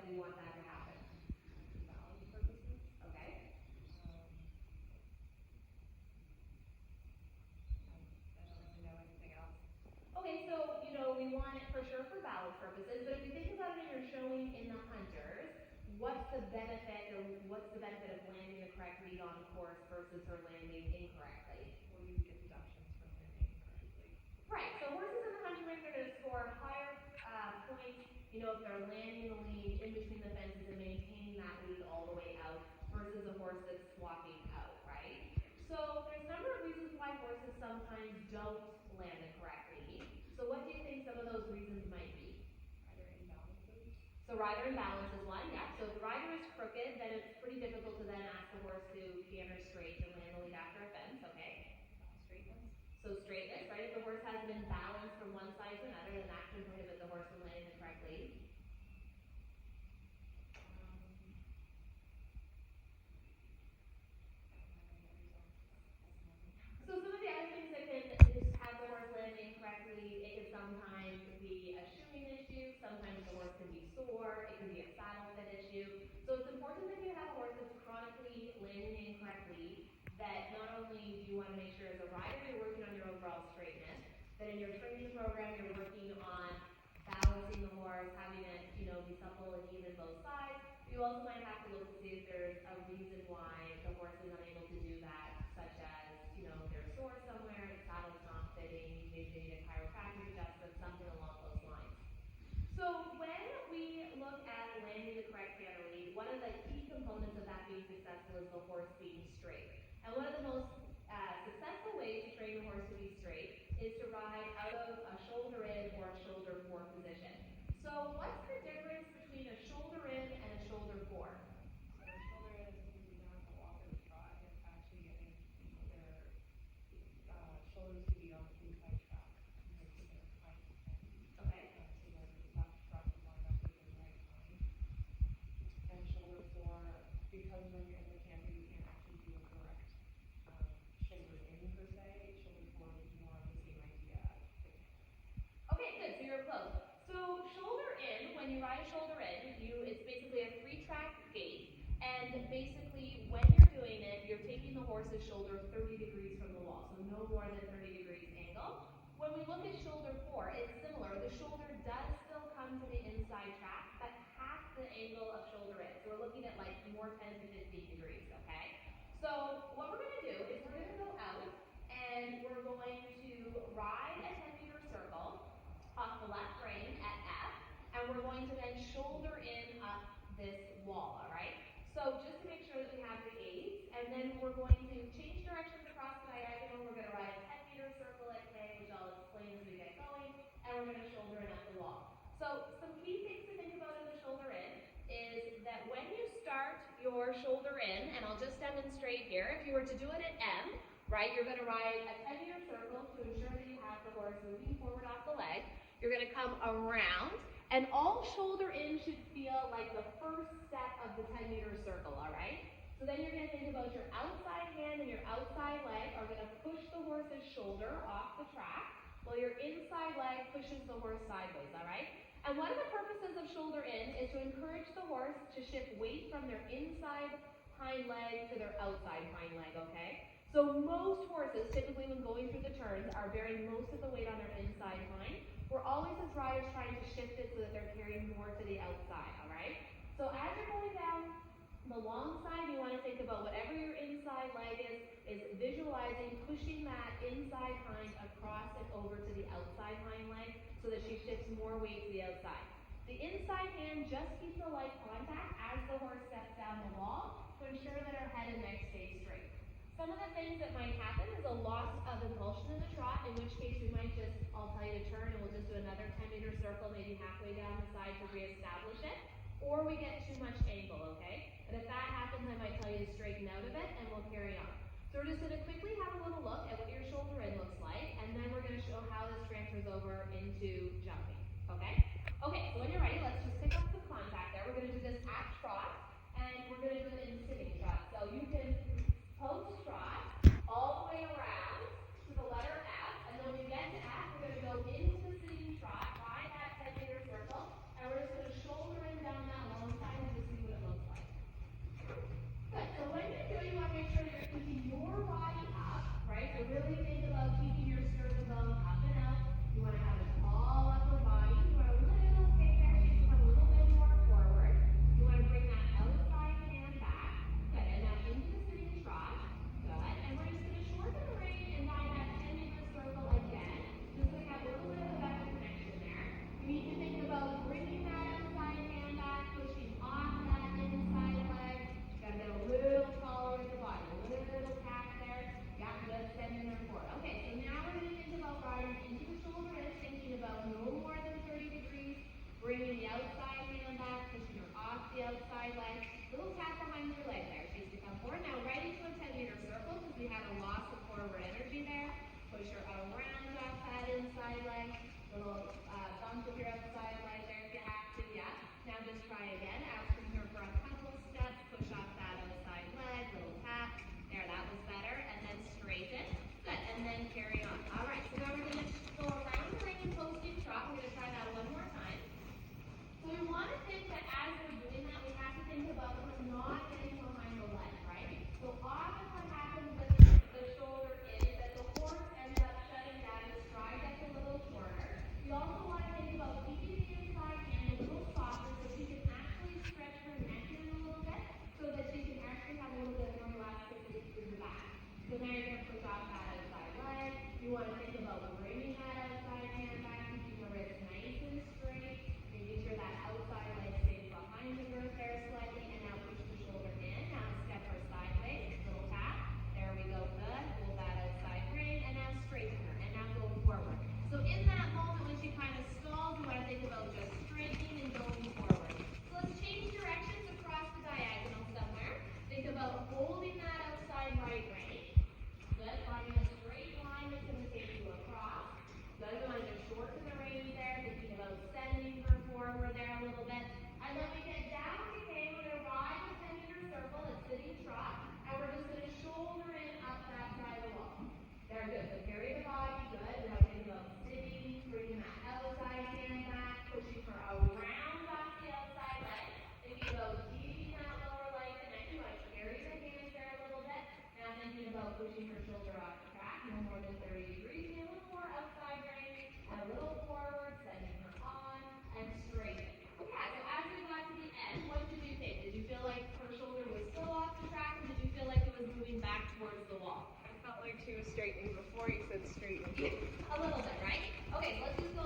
do you want that to happen? Balance purposes. Okay. I don't really know anything else. Okay, so, we want it for sure for balance purposes, but if you think about it and you're showing in the hunters, what's the benefit of landing the correct lead on course versus her landing incorrectly? Well, you get deductions from landing incorrectly. Right, so horses in the hunting range are going to score higher points, if they're landing the lead in between the fences and maintaining that lead all the way out versus a horse that's swapping out, right? So there's a number of reasons why horses sometimes don't land the correct lead. So what do you think some of those reasons might be? Rider imbalances. So rider imbalance is one, yeah. So if the rider is crooked, then it's pretty difficult to then ask the horse to canter straight and land the lead after a fence, okay? Straightness. So straightness, right? If the horse has been balanced from one side to another, then that can prohibit the horse from landing the correct lead. So some of the other things that can just have the horse land incorrectly, it can sometimes be a shoeing issue, sometimes the horse can be sore, it can be a saddle fit issue. So it's important that you have a horse that's chronically landing incorrectly, that not only do you want to make sure as a rider you're working on your overall straightness, that in your training program you're working on balancing the horse, having it, be supple and even both sides. You also might have to look to see if there's a reason why the horse is unable to do that, such as, if they're sore somewhere, the saddle's not fitting, maybe they need a chiropractic adjustment, something along those lines. So when we look at landing the correct canter lead, one of the key components of that being successful is the horse being straight. And one of the most successful ways to train the horse to be straight is to ride out of a shoulder in or a shoulder four position. So what's the difference between a shoulder in and a shoulder four? So the shoulder in is because you don't have to walk or trot. It's actually getting their shoulders to be on the inside track. Making their hind end. Okay. So their left front is lined up with their right hind. And shoulder four, because when you're in the canter you can't actually do a correct shoulder in per se. Shoulder four is more of the same idea as the canter. Okay, good. So you're close. So shoulder in, when you ride shoulder in, it's basically a three-track gait, and basically when you're doing it, you're taking the horse's shoulder 30 degrees from the wall, so no more than 30 degrees angle. When we look at shoulder four, it's similar. The shoulder does still come to the inside track, but half the angle of shoulder in. So we're looking at like more 10 to 15 degrees, okay? So what we're going to do is we're going to go out and we're going to ride a 10-meter circle off the left rein at F, and we're going to then shoulder in up this wall, all right? So just to make sure that we have the aids, and then we're going to change directions across the diagonal. We're going to ride a 10-meter circle at K, which I'll explain as we get going, and we're going to shoulder in up the wall. So some key things to think about in the shoulder in is that when you start your shoulder in, and I'll just demonstrate here, if you were to do it at M, right, you're going to ride a 10-meter circle to ensure that you have the horse moving forward off the leg. You're going to come around, and all shoulder in should feel like the first step of the 10-meter circle, all right? So then you're going to think about your outside hand and your outside leg are going to push the horse's shoulder off the track, while your inside leg pushes the horse sideways, all right? And one of the purposes of shoulder in is to encourage the horse to shift weight from their inside hind leg to their outside hind leg, okay? So most horses, typically when going through the turns, are bearing most of the weight on their inside hind. We're always, as riders, trying to shift it so that they're carrying more to the outside, all right? So as you're going down the long side, you want to think about whatever your inside leg is visualizing pushing that inside hind across and over to the outside hind leg so that she shifts more weight to the outside. The inside hand just keeps a light contact as the horse steps down the wall to ensure that her head and neck stay straight. Some of the things that might happen is a loss of impulsion in the trot, in which case we might just, I'll tell you to turn and we'll just do another 10-meter circle, maybe halfway down the side to reestablish it, or we get too much angle, okay? And if that happens, I might tell you to straighten out a bit and we'll carry on. So we're just going to quickly have a little look at what your shoulder in looks like, and then we're going to show how this transfers over into jumping, okay? Okay, so when you're ready, let's just pick up some contact there. We're going to do this at trot, and we're going to do it in sitting trot. So you can post trot all the way around to the letter F, and then when you get to F, we're going to go into the sitting trot, ride that 10-meter circle, and we're just going to shoulder in down that long side. carry on. Alright, so now we're gonna go around the ring and posted trot. We're gonna try that one more time. So we want to think that as we're doing that, we have to think about we're not getting behind the leg, right? So often what happens with the shoulder is that the horse ends up shutting down, the stride gets a little shorter. We also want to think about keeping the inside hand a little softer so she can actually stretch her neck in a little bit so that she can actually have a little bit more elasticity through the back. So now you're going to push off that outside leg. You want to think about bringing that outside hand back, keeping the wrist nice and straight, making sure that outside leg stays behind the girth there slightly, and now push the shoulder in. Now step her sideways, little tap. There we go, good. Hold that outside ring, and now straighten her, and now go forward. So in that moment when she kind of stalls, you want to think about just straightening and going forward. So let's change directions across the diagonal somewhere. Think about holding that outside right rein. Good, finding a straight line that's going to take you across. Good, we want to just shorten the reins there, thinking about sending her forward there a little bit. And then we get down again, we're going to ride the 10-meter circle at sitting trot, and we're just going to shoulder in up that side of the wall. Very good, so carry the body, good. We want to think about sitting, bringing that outside hand back, pushing her around off the outside leg, thinking about keeping that lower leg connected. You want to carry the hands there a little bit. Now thinking about pushing her shoulder off the track, no more than 30 degrees, and a little more outside range, and a little forward, sending her on, and straight. Okay, so as we got to the end, what did you think? Did you feel like her shoulder was still off the track, or did you feel like it was moving back towards the wall? I felt like she was straightening before you said straightening. A little bit, right? Okay, so let's just